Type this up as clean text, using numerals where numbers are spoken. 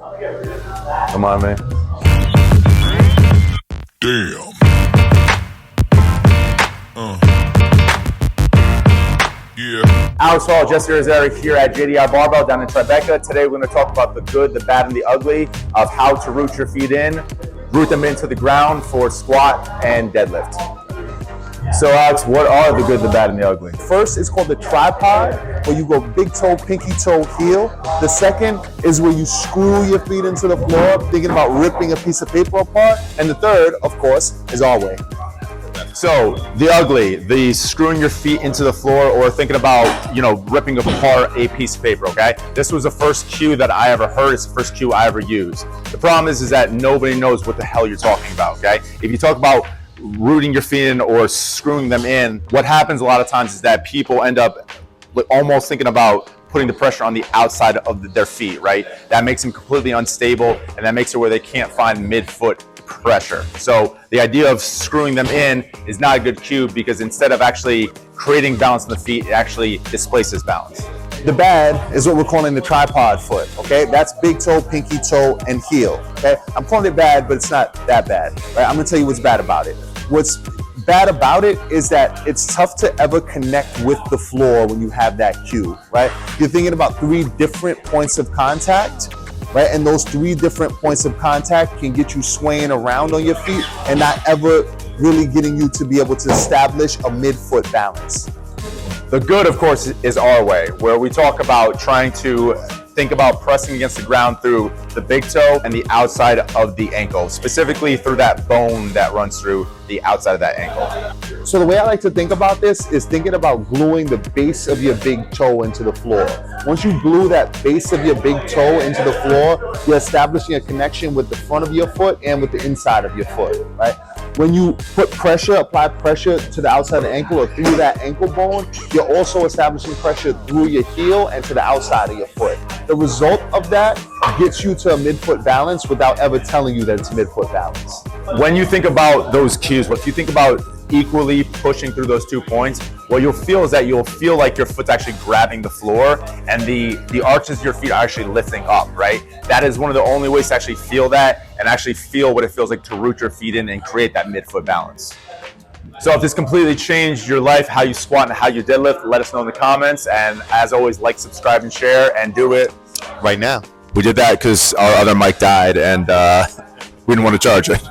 Come on, man. Damn. Yeah. Alex Hall, Jesse Eric here at JDI Barbell down in Tribeca. Today we're going to talk about the good, the bad, and the ugly of how to root your feet in, root them into the ground for squat and deadlift. So Alex, what are the good, the bad, and the ugly? First is called the tripod, where you go big toe, pinky toe, heel. The second is where you screw your feet into the floor, thinking about ripping a piece of paper apart. And the third, of course, is our way. So the ugly, the screwing your feet into the floor or thinking about, ripping apart a piece of paper, okay? This was the first cue that I ever heard. It's the first cue I ever used. The problem is that nobody knows what the hell you're talking about, okay? If you talk about rooting your feet in or screwing them in, what happens a lot of times is that people end up almost thinking about putting the pressure on the outside of their feet, right? That makes them completely unstable, and that makes it where they can't find mid-foot pressure. So the idea of screwing them in is not a good cue, because instead of actually creating balance in the feet, it actually displaces balance. The bad is what we're calling the tripod foot, okay? That's big toe, pinky toe, and heel, okay? I'm calling it bad, but it's not that bad, right? I'm gonna tell you what's bad about it. What's bad about it is that it's tough to ever connect with the floor when you have that cue, right? You're thinking about 3 different points of contact, right? And those 3 different points of contact can get you swaying around on your feet and not ever really getting you to be able to establish a mid-foot balance. The good, of course, is our way, where we talk about trying to think about pressing against the ground through the big toe and the outside of the ankle, specifically through that bone that runs through the outside of that ankle. So the way I like to think about this is thinking about gluing the base of your big toe into the floor. Once you glue that base of your big toe into the floor, you're establishing a connection with the front of your foot and with the inside of your foot, right? When you put pressure, apply pressure to the outside of the ankle or through that ankle bone, you're also establishing pressure through your heel and to the outside of your foot. The result of that gets you to a mid-foot balance without ever telling you that it's mid-foot balance. When you think about those cues, what you think about equally pushing through those 2 points, what you'll feel is that you'll feel like your foot's actually grabbing the floor and the arches of your feet are actually lifting up, right? That is one of the only ways to actually feel that and actually feel what it feels like to root your feet in and create that mid-foot balance. So if this completely changed your life, how you squat and how you deadlift, let us know in the comments. And as always, like, subscribe, and share, and do it right now. We did that because our other mic died and we didn't want to charge it.